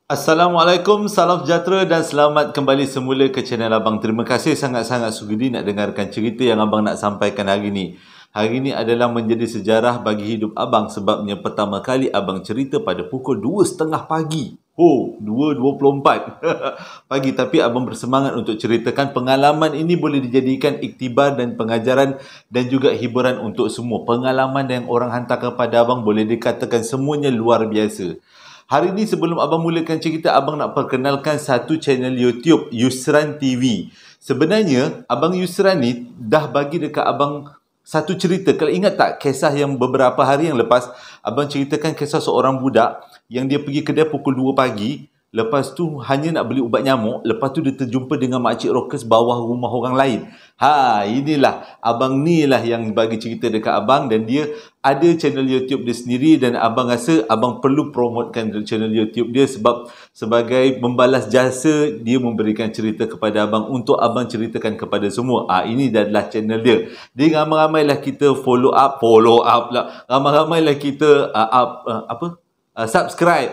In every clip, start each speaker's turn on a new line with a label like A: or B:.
A: Assalamualaikum, salam sejahtera dan selamat kembali semula ke channel Abang. Terima kasih sangat-sangat sudi nak dengarkan cerita yang Abang nak sampaikan hari ini. Hari ini adalah menjadi sejarah bagi hidup Abang sebabnya pertama kali Abang cerita pada pukul 2.30 pagi. 2.24 pagi, tapi Abang bersemangat untuk ceritakan pengalaman ini boleh dijadikan iktibar dan pengajaran dan juga hiburan untuk semua. Pengalaman yang orang hantar kepada Abang boleh dikatakan semuanya luar biasa. Hari ini sebelum Abang mulakan cerita, Abang nak perkenalkan satu channel YouTube, Yusran TV. Sebenarnya, Abang Yusran ni dah bagi dekat Abang satu cerita. Kalau ingat tak, kisah yang beberapa hari yang lepas, Abang ceritakan kisah seorang budak yang dia pergi kedai pukul 2 pagi. Lepas tu hanya nak beli ubat nyamuk. Lepas tu dia terjumpa dengan makcik rokes bawah rumah orang lain. Inilah Abang ni lah yang bagi cerita dekat Abang. Dan dia ada channel YouTube dia sendiri. Dan Abang rasa Abang perlu promotekan channel YouTube dia. Sebab sebagai membalas jasa, dia memberikan cerita kepada Abang untuk Abang ceritakan kepada semua. Ini adalah channel dia. Dia ramai-ramailah kita follow up lah. Ramai-ramailah kita subscribe.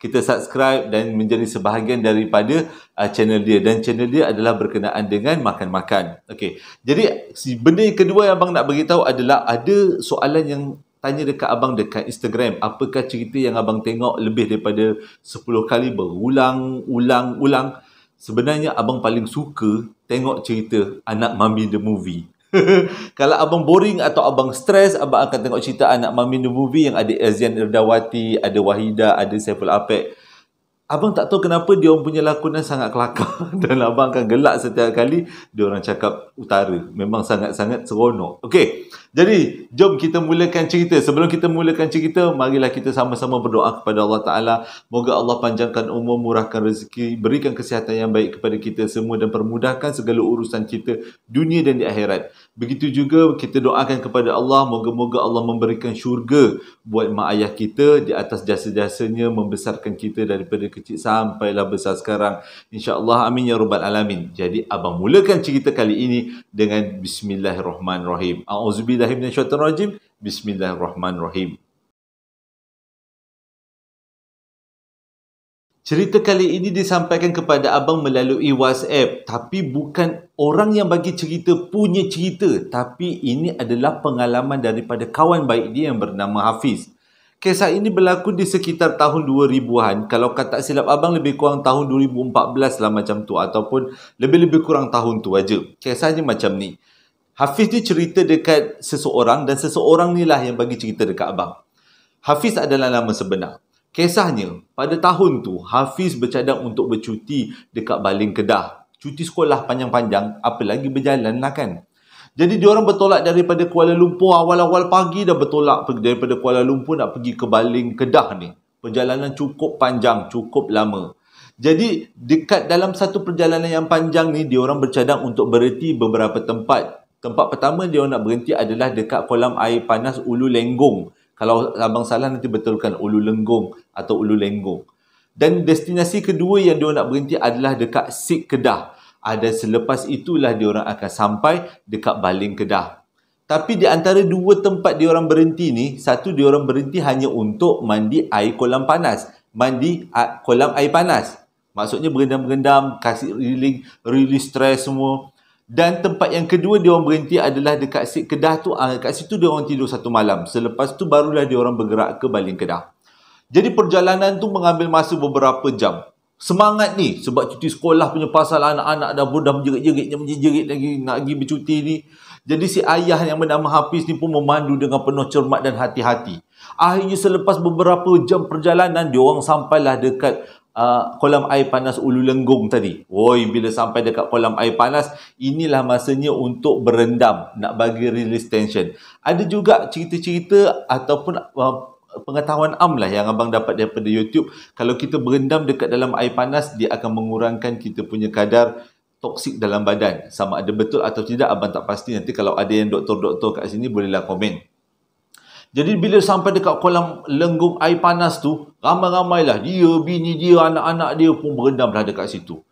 A: Kita subscribe dan menjadi sebahagian daripada channel dia. Dan channel dia adalah berkenaan dengan makan-makan. Okey. Jadi benda yang kedua yang Abang nak beritahu adalah ada soalan yang tanya dekat Abang dekat Instagram. Apakah cerita yang Abang tengok lebih daripada 10 kali berulang-ulang? Sebenarnya Abang paling suka tengok cerita Anak Mami The Movie. Kalau Abang boring atau Abang stres, Abang akan tengok cerita Anak Mami The Movie yang ada Azian Irdawati, ada Wahida, ada Saiful Apek. Abang tak tahu kenapa dia orang punya lakonan sangat kelakar dan Abang akan gelak setiap kali dia orang cakap utara. Memang sangat-sangat seronok. Okey. Jadi, jom kita mulakan cerita. Sebelum kita mulakan cerita, marilah kita sama-sama berdoa kepada Allah Ta'ala. Moga Allah panjangkan umur, murahkan rezeki, berikan kesihatan yang baik kepada kita semua dan permudahkan segala urusan kita dunia dan di akhirat. Begitu juga kita doakan kepada Allah, moga-moga Allah memberikan syurga buat mak ayah kita di atas jasa-jasanya membesarkan kita daripada kecil sampailah besar sekarang. InsyaAllah, amin ya rabbal alamin. Jadi, Abang mulakan cerita kali ini dengan Bismillahirrahmanirrahim. A'udzubillahi minasyaitonirrajim. Bismillahirrahmanirrahim. Cerita kali ini disampaikan kepada Abang melalui WhatsApp. Tapi bukan orang yang bagi cerita punya cerita. Tapi ini adalah pengalaman daripada kawan baik dia yang bernama Hafiz. Kisah ini berlaku di sekitar tahun 2000-an. Kalau kata silap Abang, lebih kurang tahun 2014 lah macam tu. Ataupun lebih-lebih kurang tahun tu aja. Kisahnya macam ni. Hafiz ni cerita dekat seseorang dan seseorang ni lah yang bagi cerita dekat Abang. Hafiz adalah nama sebenar. Kisahnya, pada tahun tu, Hafiz bercadang untuk bercuti dekat Baling Kedah. Cuti sekolah panjang-panjang, apalagi berjalan lah kan. Jadi, diorang bertolak daripada Kuala Lumpur awal-awal pagi dah bertolak daripada Kuala Lumpur nak pergi ke Baling Kedah ni. Perjalanan cukup panjang, cukup lama. Jadi, dekat dalam satu perjalanan yang panjang ni, diorang bercadang untuk berhenti beberapa tempat. Tempat pertama diorang nak berhenti adalah dekat kolam air panas Ulu Lenggong. Kalau Abang salah nanti betulkan Ulu Lenggong atau Ulu Lenggong. Dan destinasi kedua yang diorang nak berhenti adalah dekat Sik Kedah. Selepas itulah diorang akan sampai dekat Baling Kedah. Tapi di antara dua tempat diorang berhenti ni, satu diorang berhenti hanya untuk mandi air kolam panas. Mandi kolam air panas. Maksudnya berendam-berendam, kasih release stress semua. Dan tempat yang kedua diorang berhenti adalah dekat Sik Kedah tu. Kat situ diorang tidur satu malam. Selepas tu barulah diorang bergerak ke Baling Kedah. Jadi perjalanan tu mengambil masa beberapa jam. Semangat ni sebab cuti sekolah punya pasal anak-anak dah menjerit lagi nak pergi bercuti ni. Jadi si ayah yang bernama Hafiz ni pun memandu dengan penuh cermat dan hati-hati. Akhirnya selepas beberapa jam perjalanan, diorang sampailah dekat kolam air panas Ulu Lenggong tadi. Bila sampai dekat kolam air panas, inilah masanya untuk berendam, nak bagi release tension. Ada juga cerita-cerita ataupun pengetahuan lah yang Abang dapat daripada YouTube. Kalau kita berendam dekat dalam air panas, dia akan mengurangkan kita punya kadar toksik dalam badan. Sama ada betul atau tidak, Abang tak pasti. Nanti kalau ada yang doktor-doktor kat sini, bolehlah komen. Jadi bila sampai dekat kolam Lenggong air panas tu, ramai-ramailah dia, bini dia, anak-anak dia pun berendam dah dekat situ.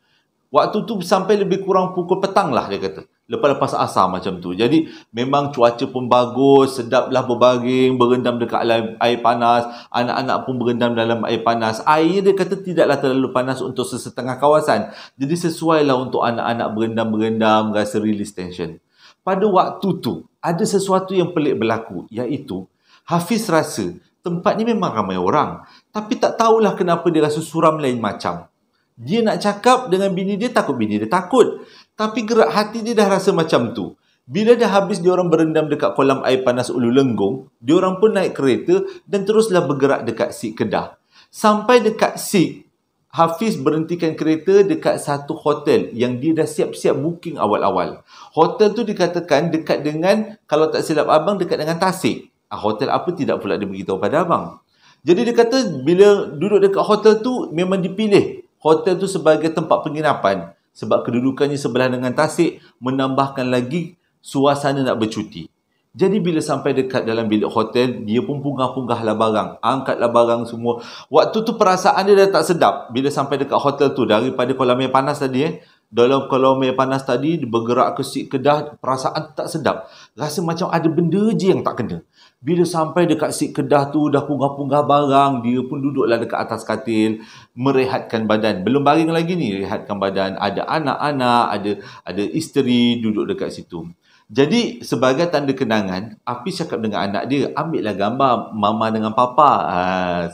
A: Waktu tu sampai lebih kurang pukul petang lah dia kata. lepas-lepas asar macam tu. Jadi memang cuaca pun bagus, sedaplah berbaring, berendam dekat air panas, anak-anak pun berendam dalam air panas. Air dia kata tidaklah terlalu panas untuk sesetengah kawasan. Jadi sesuailah untuk anak-anak berendam-berendam, rasa release tension. Pada waktu tu, ada sesuatu yang pelik berlaku, iaitu Hafiz rasa tempat ni memang ramai orang, tapi tak tahulah kenapa dia rasa suram lain macam. Dia nak cakap dengan bini dia, takut bini dia takut. Tapi gerak hati dia dah rasa macam tu. Bila dah habis diorang berendam dekat kolam air panas Ulu Lenggong, diorang pun naik kereta dan teruslah bergerak dekat Sik Kedah. Sampai dekat Sik, Hafiz berhentikan kereta dekat satu hotel yang dia dah siap-siap booking awal-awal. Hotel tu dikatakan dekat dengan, kalau tak silap abang, dekat dengan Tasik. Hotel apa tidak pula dia beritahu pada abang. Jadi dia kata bila duduk dekat hotel tu memang dipilih hotel tu sebagai tempat penginapan sebab kedudukannya sebelah dengan Tasik menambahkan lagi suasana nak bercuti. Jadi bila sampai dekat dalam bilik hotel, dia pun punggah-punggahlah barang, angkatlah barang semua. Waktu tu perasaan dia dah tak sedap bila sampai dekat hotel tu daripada kolam air panas tadi dalam kolam air panas tadi dia bergerak ke Sik Kedah, perasaan tak sedap. Rasa macam ada benda je yang tak kena. Bila sampai dekat Sik Kedah tu, dah punggah-punggah barang, dia pun duduklah dekat atas katil, merehatkan badan. Belum baring lagi ni, rehatkan badan. Ada anak-anak, ada isteri duduk dekat situ. Jadi, sebagai tanda kenangan, Hafiz cakap dengan anak dia, ambillah gambar mama dengan papa.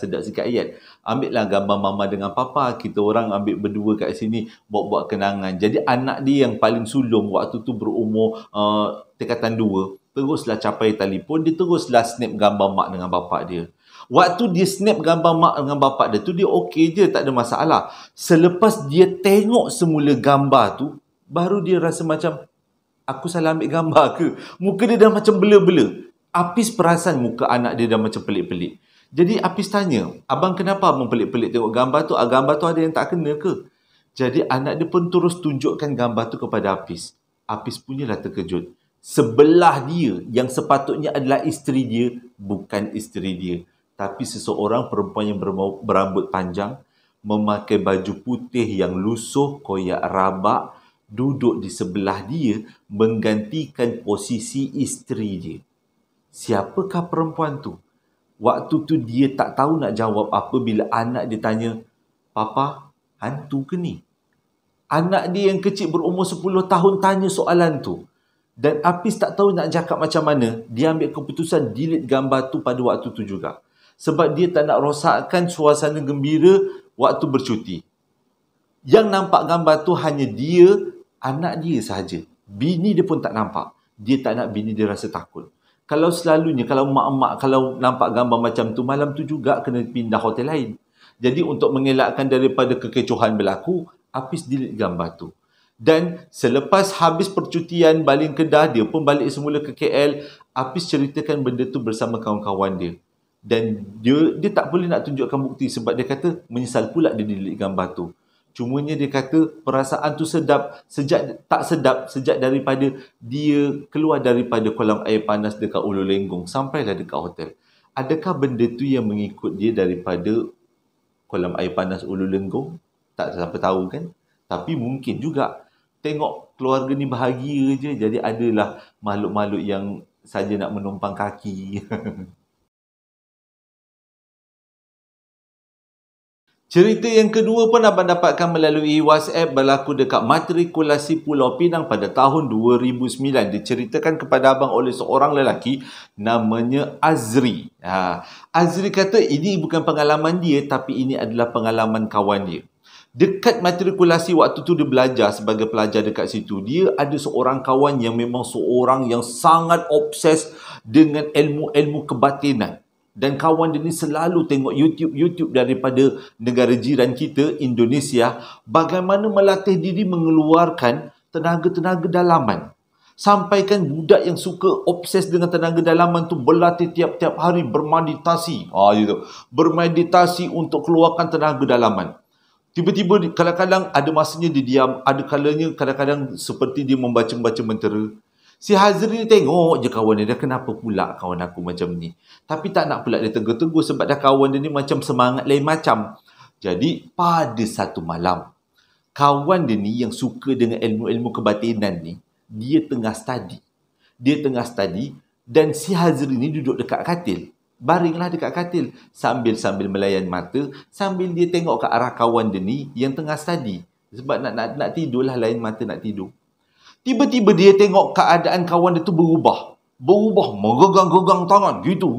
A: Sedap sikit ayat. Ambillah gambar mama dengan papa. Kita orang ambil berdua kat sini, buat-buat kenangan. Jadi, anak dia yang paling sulung waktu tu berumur tingkatan 2. Teruslah capai telefon, dia teruslah snap gambar mak dengan bapak dia. Waktu dia snap gambar mak dengan bapak dia tu, dia okey je, tak ada masalah. Selepas dia tengok semula gambar tu, baru dia rasa macam, aku salah ambil gambar ke? Muka dia dah macam bela-bela. Hafiz perasan muka anak dia dah macam pelik-pelik. Jadi Hafiz tanya, abang kenapa abang pelik-pelik tengok gambar tu? Gambar tu ada yang tak kena ke? Jadi anak dia pun terus tunjukkan gambar tu kepada Hafiz. Hafiz punyalah terkejut. Sebelah dia yang sepatutnya adalah isteri dia, bukan isteri dia, tapi seseorang perempuan yang berambut panjang, memakai baju putih yang lusuh koyak rabak, duduk di sebelah dia menggantikan posisi isteri dia. Siapakah perempuan tu? Waktu tu dia tak tahu nak jawab apa bila anak dia tanya, "Papa, hantu ke ni?" Anak dia yang kecil berumur 10 tahun tanya soalan tu. Dan Hafiz tak tahu nak cakap macam mana. Dia ambil keputusan delete gambar tu pada waktu tu juga. Sebab dia tak nak rosakkan suasana gembira waktu bercuti. Yang nampak gambar tu hanya dia, anak dia sahaja. Bini dia pun tak nampak. Dia tak nak bini dia rasa takut. Kalau selalunya, kalau mak-mak kalau nampak gambar macam tu, malam tu juga kena pindah hotel lain. Jadi untuk mengelakkan daripada kekecohan berlaku, Hafiz delete gambar tu. Dan selepas habis percutian balik Kedah, dia pun balik semula ke KL. Hafiz ceritakan benda tu bersama kawan-kawan dia. Dan dia tak boleh nak tunjukkan bukti sebab dia kata menyesal pula dia delete gambar tu. Cumanya dia kata perasaan tu tak sedap sejak daripada dia keluar daripada kolam air panas dekat Ulu Lenggong sampailah dekat hotel. Adakah benda tu yang mengikut dia daripada kolam air panas Ulu Lenggong? Tak siapa tahu kan? Tapi mungkin juga. Tengok keluarga ni bahagia je. Jadi adalah makhluk-makhluk yang saja nak menumpang kaki. Cerita yang kedua pun abang dapatkan melalui WhatsApp berlaku dekat matrikulasi Pulau Pinang pada tahun 2009. Diceritakan kepada abang oleh seorang lelaki namanya Azri. Azri kata ini bukan pengalaman dia tapi ini adalah pengalaman kawan dia. Dekat matrikulasi waktu tu dia belajar sebagai pelajar dekat situ. Dia ada seorang kawan yang memang seorang yang sangat obses dengan ilmu-ilmu kebatinan. Dan kawan dia ni selalu tengok YouTube daripada negara jiran kita, Indonesia, bagaimana melatih diri mengeluarkan tenaga-tenaga dalaman. Sampaikan budak yang suka obses dengan tenaga dalaman tu berlatih tiap-tiap hari bermeditasi. Bermeditasi untuk keluarkan tenaga dalaman. Tiba-tiba kadang-kadang ada masanya dia diam, ada kalanya kadang-kadang seperti dia membaca-baca mentera. Si Hazri ni tengok je kawan dia, kenapa pula kawan aku macam ni? Tapi tak nak pula dia tegur-tegur sebab dah kawan dia ni macam semangat lain macam. Jadi pada satu malam, kawan dia ni yang suka dengan ilmu-ilmu kebatinan ni, dia tengah study. Dia tengah study dan si Hazri ni duduk dekat katil. Baringlah dekat katil sambil melayan mata, sambil dia tengok ke arah kawan dia ni yang tengah study. Sebab nak tidur lah, lain mata nak tidur. Tiba-tiba dia tengok keadaan kawan dia tu berubah, meregang-regang tangan, gitu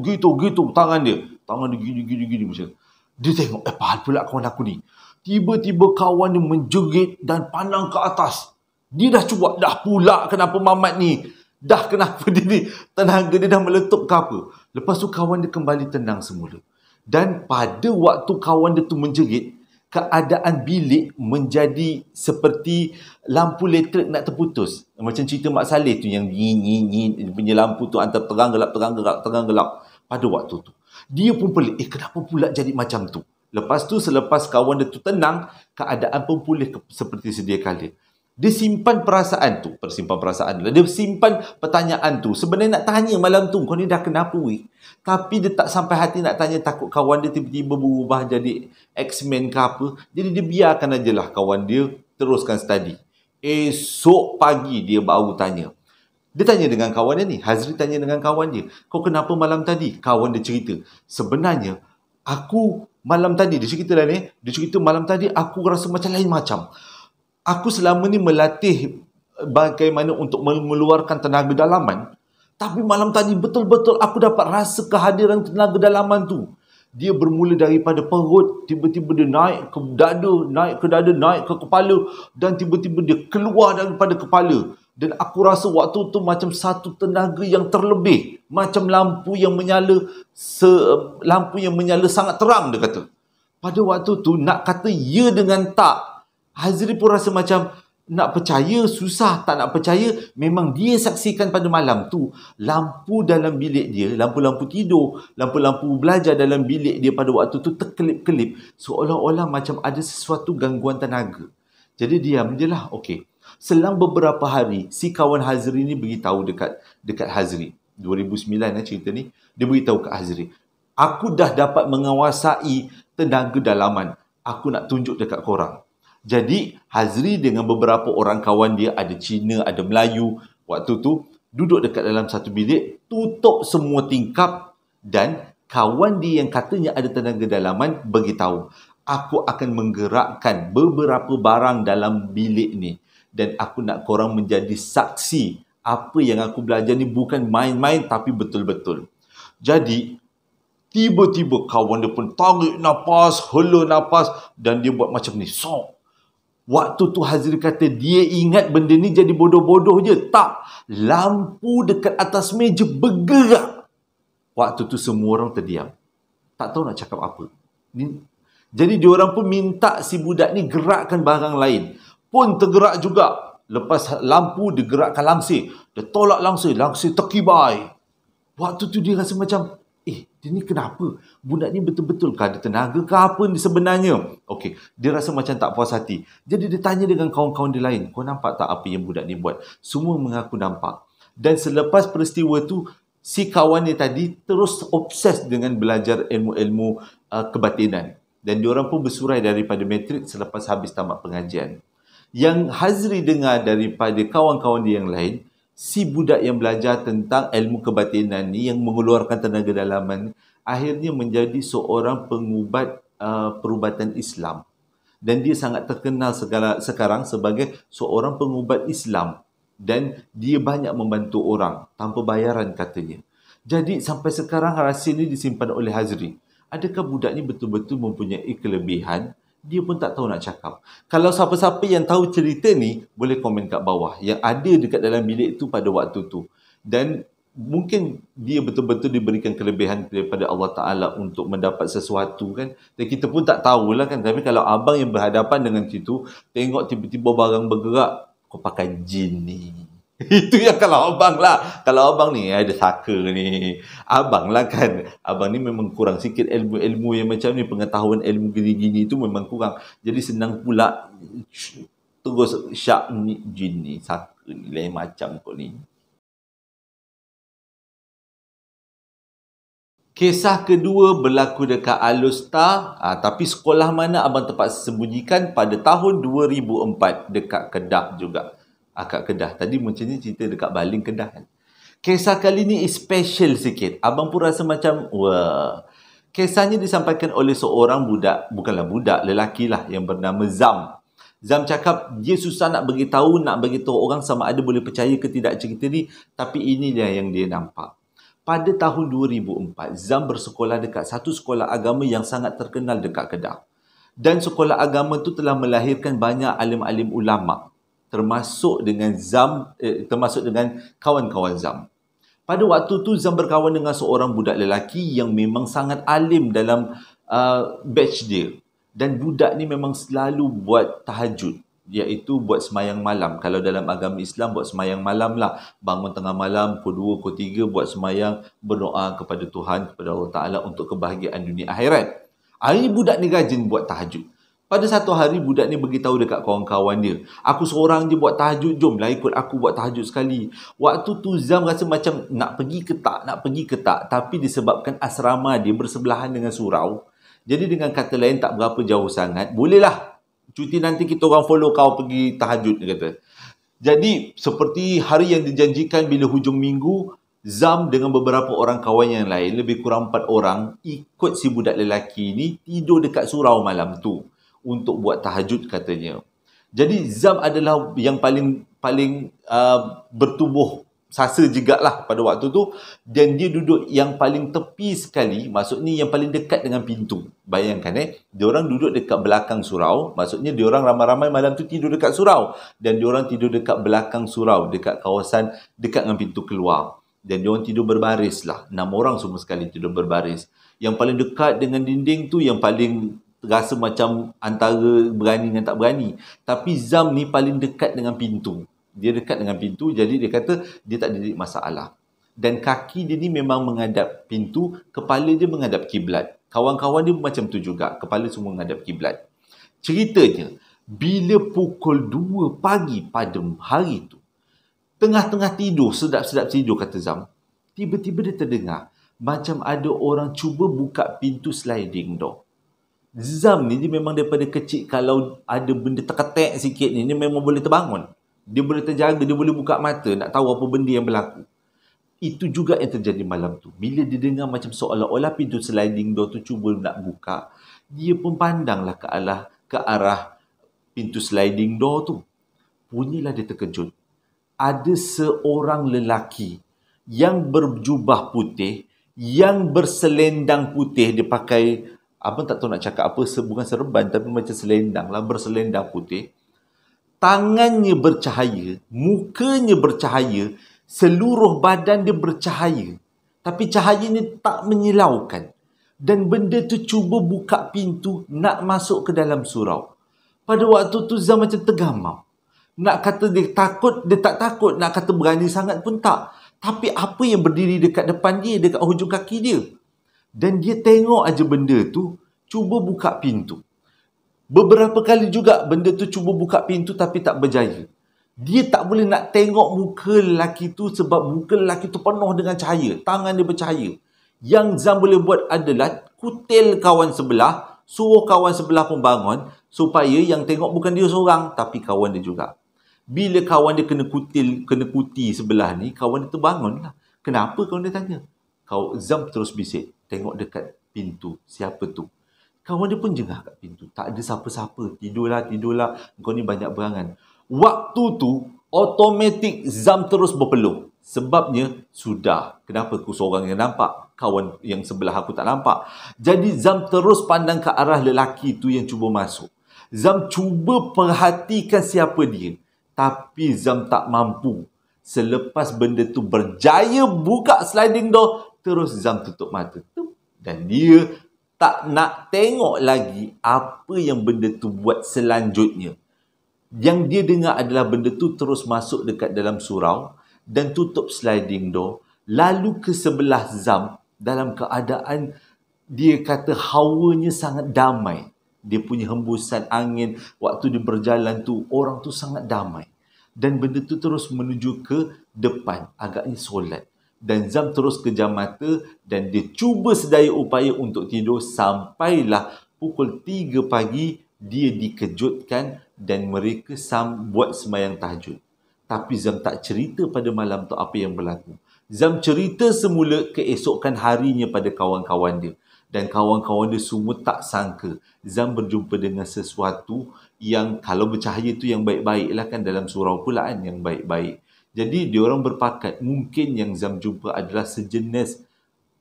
A: tangan dia gini macam. Dia tengok, apa pula kawan aku ni? Tiba-tiba kawan dia menjerit dan pandang ke atas. Dia dah cuba, dah pula kenapa Mamat ni? Dah kenapa dia ni? Tenaga dia dah meletup ke apa? Lepas tu kawan dia kembali tenang semula. Dan pada waktu kawan dia tu menjerit, keadaan bilik menjadi seperti lampu elektrik nak terputus. Macam cerita Mak Saleh tu yang punya lampu tu antara terang gelap. Pada waktu tu dia pun pelik, kenapa pula jadi macam tu? Lepas tu selepas kawan dia tu tenang, keadaan pun pulih seperti sedia kala. Dia simpan perasaan tu, dia simpan pertanyaan tu. Sebenarnya nak tanya malam tu, kau ni dah kenapa weh? Tapi dia tak sampai hati nak tanya, takut kawan dia tiba-tiba berubah jadi X-Men ke apa. Jadi dia biarkan ajalah kawan dia teruskan study. Esok pagi dia baru tanya. Dia tanya dengan kawan dia ni, Hazri tanya dengan kawan dia, kau kenapa malam tadi? Kawan dia cerita, sebenarnya aku malam tadi, dia cerita malam tadi aku rasa macam lain macam. Aku selama ni melatih bagaimana untuk mengeluarkan tenaga dalaman. Tapi malam tadi betul-betul aku dapat rasa kehadiran tenaga dalaman tu. Dia bermula daripada perut, tiba-tiba dia naik ke dada, naik ke kepala, dan tiba-tiba dia keluar daripada kepala. Dan aku rasa waktu tu macam satu tenaga yang terlebih. Macam lampu yang menyala sangat terang, dia kata. Pada waktu tu nak kata ya dengan tak, Hazri pun rasa macam nak percaya, susah tak nak percaya. Memang dia saksikan pada malam tu, lampu dalam bilik dia, lampu-lampu tidur, lampu-lampu belajar dalam bilik dia pada waktu tu terkelip-kelip. Seolah-olah macam ada sesuatu gangguan tenaga. Jadi diam je lah. Okey. Selang beberapa hari, si kawan Hazri ni beritahu dekat Hazri. 2009 cerita ni. Dia beritahu kat Hazri, aku dah dapat menguasai tenaga dalaman. Aku nak tunjuk dekat korang. Jadi Hazri dengan beberapa orang kawan dia, ada Cina, ada Melayu, waktu tu duduk dekat dalam satu bilik, tutup semua tingkap, dan kawan dia yang katanya ada tenaga dalaman beritahu, aku akan menggerakkan beberapa barang dalam bilik ni, dan aku nak korang menjadi saksi apa yang aku belajar ni bukan main-main tapi betul-betul. Jadi tiba-tiba kawan dia pun tarik nafas, hela nafas, dan dia buat macam ni. Waktu tu Hazri kata dia ingat benda ni jadi bodoh-bodoh je. Tak. Lampu dekat atas meja bergerak. Waktu tu semua orang terdiam. Tak tahu nak cakap apa. Jadi diorang pun minta si budak ni gerakkan barang lain. Pun tergerak juga. Lepas lampu digerakkan langsir. Dia tolak langsir terkibai. Waktu tu dia rasa macam, dia ni kenapa? Budak ni betul-betul ke ada tenaga ke apa ni sebenarnya? Okey, dia rasa macam tak puas hati. Jadi dia tanya dengan kawan-kawan dia lain, kau nampak tak apa yang budak ni buat? Semua mengaku nampak. Dan selepas peristiwa tu, si kawan ni tadi terus obses dengan belajar ilmu-ilmu kebatinan. Dan diorang pun bersurai daripada matrik selepas habis tamat pengajian. Yang Hazri dengar daripada kawan-kawan dia yang lain, si budak yang belajar tentang ilmu kebatinan ni, yang mengeluarkan tenaga dalaman, akhirnya menjadi seorang pengubat perubatan Islam. Dan dia sangat terkenal sekarang sebagai seorang pengubat Islam. Dan dia banyak membantu orang tanpa bayaran katanya. Jadi sampai sekarang rahsia ni disimpan oleh Hazri. Adakah budak ni betul-betul mempunyai kelebihan? Dia pun tak tahu nak cakap. Kalau siapa-siapa yang tahu cerita ni, boleh komen kat bawah. Yang ada dekat dalam bilik tu pada waktu tu. Dan mungkin dia betul-betul diberikan kelebihan daripada Allah Ta'ala untuk mendapat sesuatu kan. Dan kita pun tak tahulah kan. Tapi kalau abang yang berhadapan dengan situ, tengok tiba-tiba barang bergerak, kau pakai jin ni. Itu yang kalau abang lah. Kalau abang ni ada saka ni. Abang lah kan. Abang ni memang kurang sikit ilmu-ilmu yang macam ni. Pengetahuan ilmu gini-gini tu memang kurang. Jadi senang pula terus syak ni jin ni. Saka ni lain macam kau ni. Kisah kedua berlaku dekat Alustar. Tapi sekolah mana abang terpaksa sembunyikan pada tahun 2004 dekat Kedah juga. akak Kedah. Tadi macam ni cerita dekat Baling Kedah kan. Kisah kali ni special sikit. Abang pun rasa macam, wah. Kisahnya disampaikan oleh seorang budak, bukanlah budak, lelaki lah yang bernama Zam. Zam cakap dia susah nak beritahu, nak beritahu orang sama ada boleh percaya ke tidak cerita ni, tapi ini dia yang dia nampak. Pada tahun 2004, Zam bersekolah dekat satu sekolah agama yang sangat terkenal dekat Kedah. Dan sekolah agama tu telah melahirkan banyak alim-alim ulama, termasuk dengan kawan-kawan Zam. Pada waktu tu Zam berkawan dengan seorang budak lelaki yang memang sangat alim dalam batch dia. Dan budak ni memang selalu buat tahajud, iaitu buat semayang malam. Kalau dalam agama Islam buat semayang malam lah. Bangun tengah malam, pukul 2, pukul 3 buat semayang, berdoa kepada Tuhan, kepada Allah Ta'ala untuk kebahagiaan dunia akhirat. Hari budak ni rajin buat tahajud. Pada satu hari budak ni beritahu dekat kawan-kawan dia, aku seorang je buat tahajud, jomlah ikut aku buat tahajud sekali. Waktu tu Zam rasa macam nak pergi ke tak. Tapi disebabkan asrama dia bersebelahan dengan surau, jadi dengan kata lain tak berapa jauh sangat, bolehlah cuti nanti kita orang follow kau pergi tahajud, dia kata. Jadi seperti hari yang dijanjikan, bila hujung minggu, Zam dengan beberapa orang kawan yang lain, lebih kurang 4 orang, ikut si budak lelaki ni tidur dekat surau malam tu untuk buat tahajud katanya. Jadi Zam adalah yang paling bertubuh sasa jugalah pada waktu tu, dan dia duduk yang paling tepi sekali, maksudnya yang paling dekat dengan pintu. Bayangkan diorang duduk dekat belakang surau, maksudnya diorang ramai-ramai malam tu tidur dekat surau, dan diorang tidur dekat belakang surau, dekat kawasan dekat dengan pintu keluar. Dan diorang tidur berbaris lah, 6 orang semua sekali tidur berbaris. Yang paling dekat dengan dinding tu yang paling rasa macam antara berani dengan tak berani. Tapi Zam ni paling dekat dengan pintu. Dia dekat dengan pintu, jadi dia kata dia tak ada masalah. Dan kaki dia ni memang menghadap pintu, kepala dia menghadap kiblat. Kawan-kawan dia macam tu juga, kepala semua menghadap kiblat. Ceritanya, bila pukul 2 pagi pada hari tu, tengah-tengah tidur, sedap-sedap tidur kata Zam, tiba-tiba dia terdengar macam ada orang cuba buka pintu sliding door. Zam ni dia memang daripada kecil, kalau ada benda terketek sikit ni, dia memang boleh terbangun. Dia boleh terjaga, dia boleh buka mata, nak tahu apa benda yang berlaku. Itu juga yang terjadi malam tu. Bila dia dengar macam seolah-olah pintu sliding door tu cuba nak buka, dia pun pandanglah ke arah pintu sliding door tu. Punyalah dia terkejut. Ada seorang lelaki yang berjubah putih, yang berselendang putih, dia pakai, abang tak tahu nak cakap apa, bukan serban tapi macam selendang lah, berselendang putih. Tangannya bercahaya, mukanya bercahaya, seluruh badan dia bercahaya. Tapi cahaya ni tak menyilaukan. Dan benda tu cuba buka pintu nak masuk ke dalam surau. Pada waktu tu Zam macam tergamam. Nak kata dia takut, dia tak takut. Nak kata berani sangat pun tak. Tapi apa yang berdiri dekat depan dia, dekat hujung kaki dia. Dan dia tengok aja benda tu, cuba buka pintu. Beberapa kali juga benda tu cuba buka pintu tapi tak berjaya. Dia tak boleh nak tengok muka lelaki tu sebab muka lelaki tu penuh dengan cahaya. Tangan dia bercahaya. Yang Zam boleh buat adalah kutil kawan sebelah, suruh kawan sebelah pun bangun supaya yang tengok bukan dia seorang tapi kawan dia juga. Bila kawan dia kena kuti sebelah ni, kawan dia terbangun lah. Kenapa kawan dia tanya? Zam terus bisik, tengok dekat pintu, siapa tu? Kawan dia pun jengah kat pintu. Tak ada siapa-siapa. Tidurlah. Kau ni banyak berangan. Waktu tu, automatik Zam terus berpeluh. Sebabnya, sudah. Kenapa aku seorang yang nampak? Kawan yang sebelah aku tak nampak. Jadi, Zam terus pandang ke arah lelaki tu yang cuba masuk. Zam cuba perhatikan siapa dia. Tapi Zam tak mampu. Selepas benda tu berjaya buka sliding door, terus Zam tutup mata. Dan dia tak nak tengok lagi apa yang benda tu buat selanjutnya. Yang dia dengar adalah benda tu terus masuk dekat dalam surau dan tutup sliding door. Lalu ke sebelah Zam dalam keadaan dia kata hawanya sangat damai. Dia punya hembusan angin waktu dia berjalan tu, orang tu sangat damai. Dan benda tu terus menuju ke depan, agaknya solat. Dan Zam terus kejam mata dan dia cuba sedaya upaya untuk tidur sampailah pukul 3 pagi dia dikejutkan dan mereka buat sembahyang tahajud. Tapi Zam tak cerita pada malam tu apa yang berlaku. Zam cerita semula keesokan harinya pada kawan-kawan dia. Dan kawan-kawan dia semua tak sangka Zam berjumpa dengan sesuatu yang kalau bercahaya tu yang baik-baik lah kan, dalam surau pula kan, yang baik-baik. Jadi diorang berpakat mungkin yang Zam jumpa adalah sejenis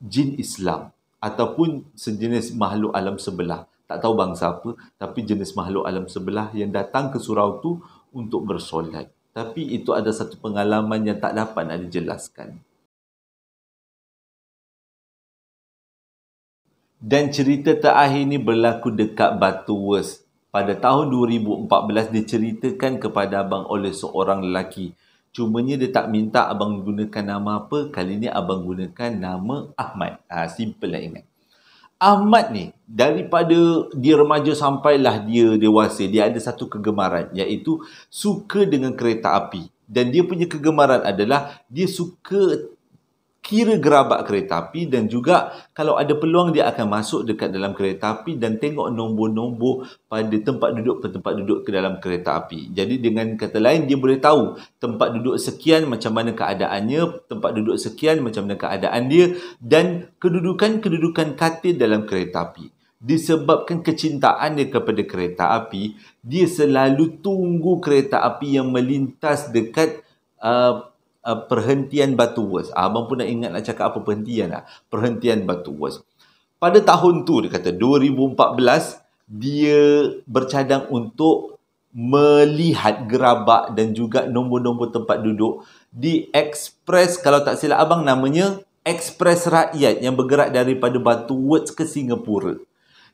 A: jin Islam ataupun sejenis makhluk alam sebelah. Tak tahu bangsa apa, tapi jenis makhluk alam sebelah yang datang ke surau tu untuk bersolat. Tapi itu ada satu pengalaman yang tak dapat nak dijelaskan. Dan cerita terakhir ni berlaku dekat Batu Wers. Pada tahun 2014 diceritakan kepada abang oleh seorang lelaki. Cumanya dia tak minta abang gunakan nama apa, kali ni abang gunakan nama Ahmad. Simple lah ingat. Ahmad ni, daripada dia remaja sampailah dia dewasa, dia ada satu kegemaran, iaitu suka dengan kereta api. Dan dia punya kegemaran adalah dia suka kira gerabak kereta api, dan juga kalau ada peluang dia akan masuk dekat dalam kereta api dan tengok nombor-nombor pada tempat duduk ke dalam kereta api. Jadi dengan kata lain, dia boleh tahu tempat duduk sekian macam mana keadaannya, tempat duduk sekian macam mana keadaan dia, dan kedudukan katil dalam kereta api. Disebabkan kecintaan dia kepada kereta api, dia selalu tunggu kereta api yang melintas dekat perhentian Batu Wers. Abang pun nak ingat nak cakap apa perhentian lah. Perhentian Batu Wers. Pada tahun tu, dia kata 2014, dia bercadang untuk melihat gerabak dan juga nombor-nombor tempat duduk di Express, kalau tak silap abang namanya Express Rakyat, yang bergerak daripada Batu Wers ke Singapura.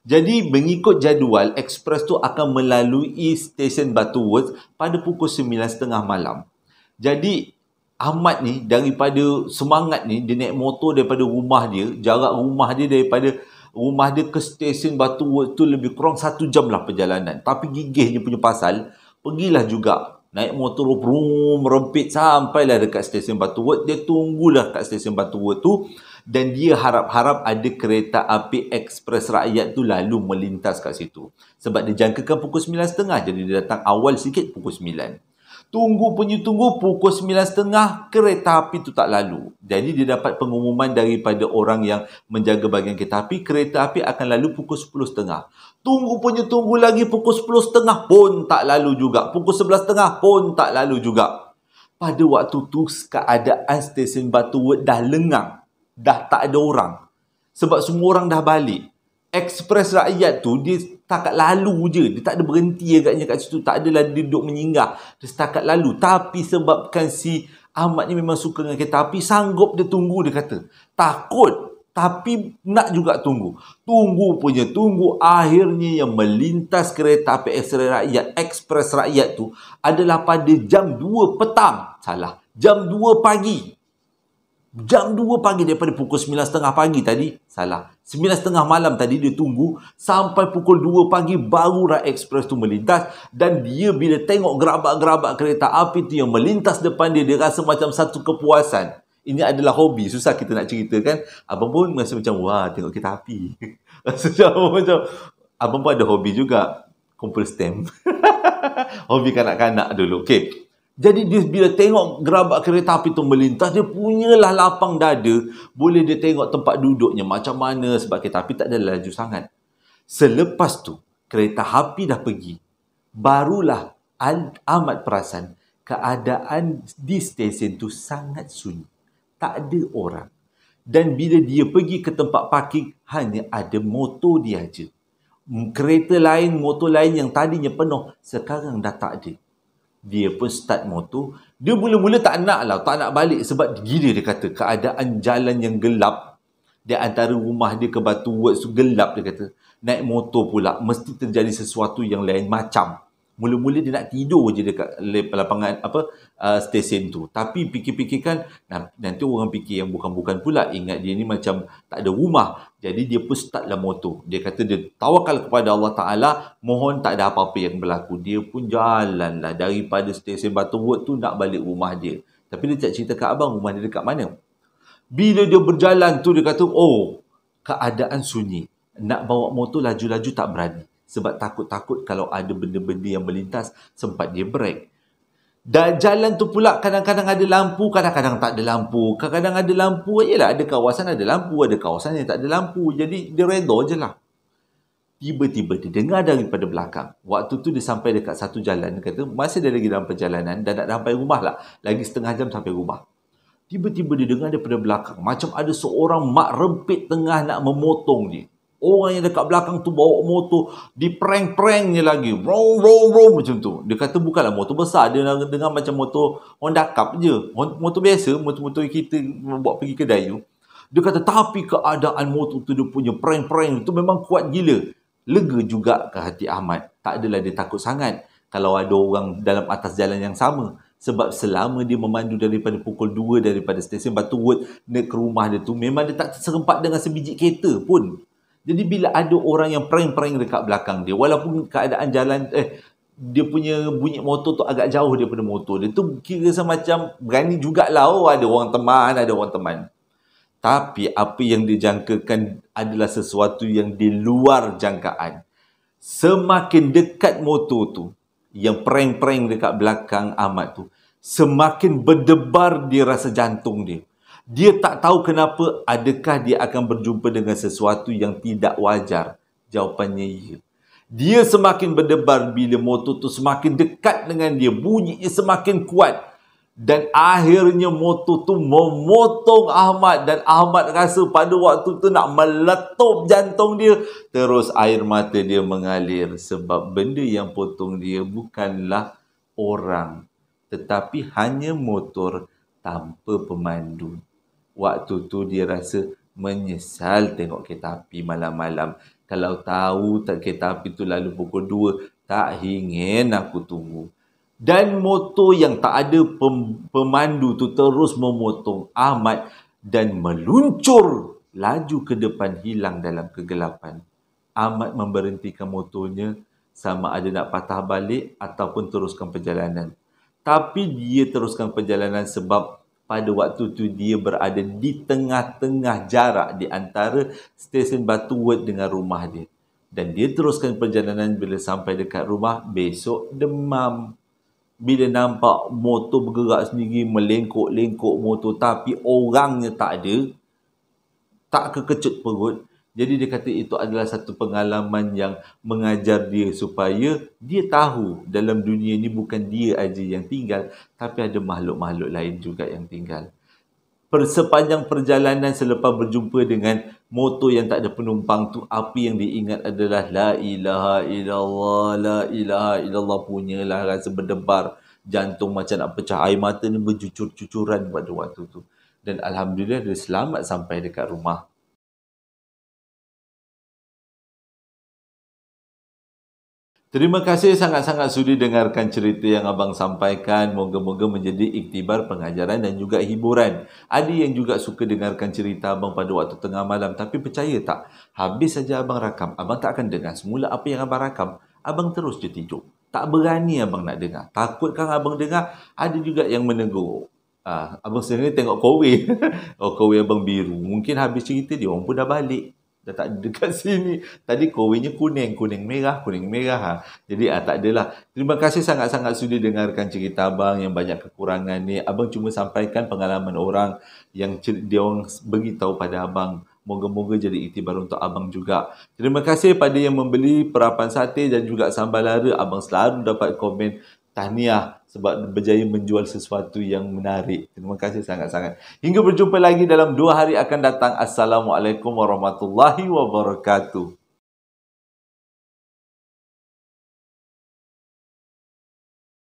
A: Jadi mengikut jadual, Express tu akan melalui stesen Batu Wers pada pukul 9.30 malam. Jadi Ahmad ni daripada semangat ni, dia naik motor daripada rumah dia, jarak rumah dia daripada rumah dia ke stesen Batu Wers tu lebih kurang 1 jam lah perjalanan. Tapi gigihnya punya pasal, pergilah juga naik motor merempit sampailah dekat stesen Batu Wers. Dia tunggulah kat stesen Batu Wers tu, dan dia harap-harap ada kereta api Express Rakyat tu lalu melintas kat situ. Sebab dia jangkakan pukul 9.30, jadi dia datang awal sikit pukul 9. Tunggu pukul 9.30, kereta api tu tak lalu. Jadi dia dapat pengumuman daripada orang yang menjaga bahagian kereta api akan lalu pukul 10.30. Tunggu lagi pukul 10.30 pun tak lalu juga. Pukul 11.30 pun tak lalu juga. Pada waktu tu keadaan stesen Batu Wers dah lengang. Dah tak ada orang. Sebab semua orang dah balik. Express Rakyat tu dia setakat lalu je. Dia tak ada berhenti agaknya kat situ. Tak adalah dia duduk menyinggah. Dia setakat lalu. Tapi sebabkan si Ahmad ni memang suka dengan kereta api, sanggup dia tunggu, dia kata. Takut. Tapi nak juga tunggu. Tunggu. Akhirnya yang melintas kereta api Express Rakyat tu adalah pada jam 2 petang. Salah. Jam 2 pagi. Jam 2 pagi daripada pukul 9.30 pagi tadi. Salah. 9.30 malam tadi dia tunggu sampai pukul 2 pagi barulah Express tu melintas. Dan dia bila tengok gerabak-gerabak kereta api tu yang melintas depan dia, dia rasa macam satu kepuasan. Ini adalah hobi. Susah kita nak cerita kan. Abang pun rasa macam, wah, tengok kereta api. Rasa macam abang pun ada hobi juga. Kumpul stamp. Hobi kanak-kanak dulu. Okey. Jadi dia bila tengok gerabak kereta api tu melintas, dia punyalah lapang dada. Boleh dia tengok tempat duduknya macam mana, sebab kereta api tak ada laju sangat. Selepas tu, kereta api dah pergi. Barulah Ahmad perasan keadaan di stesen tu sangat sunyi. Tak ada orang. Dan bila dia pergi ke tempat parking, hanya ada motor dia aja. Kereta lain, motor lain yang tadinya penuh, sekarang dah tak ada. Dia pun start motor. Dia mula-mula tak nak balik sebab gila dia kata. Keadaan jalan yang gelap. Di antara rumah dia ke Batu Wers tu gelap dia kata. Naik motor pula mesti terjadi sesuatu yang lain macam. Mula-mula dia nak tidur je dekat lapangan stesen tu. Tapi fikir-fikirkan, nanti orang fikir yang bukan-bukan pula. Ingat dia ni macam tak ada rumah. Jadi dia pun startlah motor. Dia kata dia tawakal kepada Allah Ta'ala. Mohon tak ada apa-apa yang berlaku. Dia pun jalanlah daripada stesen Batu Wers tu nak balik rumah dia. Tapi dia tak cerita kat abang rumah dia dekat mana. Bila dia berjalan tu dia kata, oh, keadaan sunyi. Nak bawa motor laju-laju tak berani. Sebab takut-takut kalau ada benda-benda yang melintas, sempat dia break. Dan jalan tu pula kadang-kadang ada lampu, kadang-kadang tak ada lampu. Kadang-kadang ada lampu, yelah ada kawasan ada lampu, ada kawasan yang tak ada lampu. Jadi dia redha je lah. Tiba-tiba dia dengar daripada belakang. Waktu tu dia sampai dekat satu jalan. Dia kata masih dia lagi dalam perjalanan dan nak sampai rumah lah. Lagi setengah jam sampai rumah. Tiba-tiba dia dengar daripada belakang. Macam ada seorang mak rempit tengah nak memotong dia. Orang yang dekat belakang tu bawa motor, diprank-pranknya lagi. Vroom, vroom, vroom, macam tu. Dia kata bukanlah motor besar. Dia dengar macam motor Honda Cup je. Motor biasa, motor-motor kita buat pergi kedai tu. Dia kata tapi keadaan motor tu dia punya prank-prank tu memang kuat gila. Lega juga ke hati Ahmad. Tak adalah dia takut sangat kalau ada orang dalam atas jalan yang sama. Sebab selama dia memandu daripada pukul 2 daripada stesen Batu Wood ke rumah dia tu, memang dia tak serempak dengan sebiji kereta pun. Jadi bila ada orang yang prank-prank dekat belakang dia, walaupun keadaan jalan, dia punya bunyi motor tu agak jauh daripada motor dia, tu kira semacam berani jugalah, oh ada orang teman. Tapi apa yang dijangkakan adalah sesuatu yang di luar jangkaan. Semakin dekat motor tu, yang prank-prank dekat belakang Ahmad tu, semakin berdebar dia rasa jantung dia. Dia tak tahu kenapa, adakah dia akan berjumpa dengan sesuatu yang tidak wajar? Jawapannya ya. Dia semakin berdebar bila motor tu semakin dekat dengan dia, bunyinya semakin kuat. Dan akhirnya motor tu memotong Ahmad dan Ahmad rasa pada waktu tu nak meletup jantung dia. Terus air mata dia mengalir sebab benda yang potong dia bukanlah orang, tetapi hanya motor tanpa pemandu. Waktu tu dia rasa menyesal tengok kereta api malam-malam. Kalau tahu tak kereta api tu lalu pukul 2, tak ingin aku tunggu. Dan motor yang tak ada pemandu tu terus memotong Ahmad dan meluncur laju ke depan, hilang dalam kegelapan. Ahmad memberhentikan motornya sama ada nak patah balik ataupun teruskan perjalanan. Tapi dia teruskan perjalanan sebab pada waktu tu dia berada di tengah-tengah jarak di antara stesen Batu Wood dengan rumah dia. Dan dia teruskan perjalanan. Bila sampai dekat rumah, besok demam. Bila nampak motor bergerak sendiri, melengkok-lengkok motor, tapi orangnya tak ada, tak kekecut perut. Jadi dia kata itu adalah satu pengalaman yang mengajar dia supaya dia tahu dalam dunia ni bukan dia aja yang tinggal, tapi ada makhluk-makhluk lain juga yang tinggal. Sepanjang perjalanan selepas berjumpa dengan motor yang tak ada penumpang tu, apa yang diingat adalah la ilaha illallah, la ilaha illallah. Punyalah rasa berdebar jantung macam nak pecah, air mata ni bercucur-cucuran pada waktu tu. Dan alhamdulillah dia selamat sampai dekat rumah. Terima kasih sangat-sangat sudi dengarkan cerita yang abang sampaikan. Moga-moga menjadi iktibar, pengajaran dan juga hiburan. Ada yang juga suka dengarkan cerita abang pada waktu tengah malam. Tapi percaya tak, habis saja abang rakam, abang tak akan dengar semula apa yang abang rakam. Abang terus je tidur. Tak berani abang nak dengar. Takut kan abang dengar, ada juga yang menegur. Abang sebenarnya tengok kowe. Kowe abang biru. Mungkin habis cerita dia, orang pun dah balik. Dah tak ada dekat sini. Tadi kowenya kuning merah. Jadi tak adalah. Terima kasih sangat-sangat sudi dengarkan cerita abang yang banyak kekurangan ni. Abang cuma sampaikan pengalaman orang yang dia orang beritahu pada abang. Moga-moga jadi iktibar untuk abang juga. Terima kasih pada yang membeli perapan sate dan juga sambal lara. Abang selalu dapat komen tahniah sebab berjaya menjual sesuatu yang menarik. Terima kasih sangat-sangat. Hingga berjumpa lagi dalam 2 hari akan datang. Assalamualaikum warahmatullahi wabarakatuh.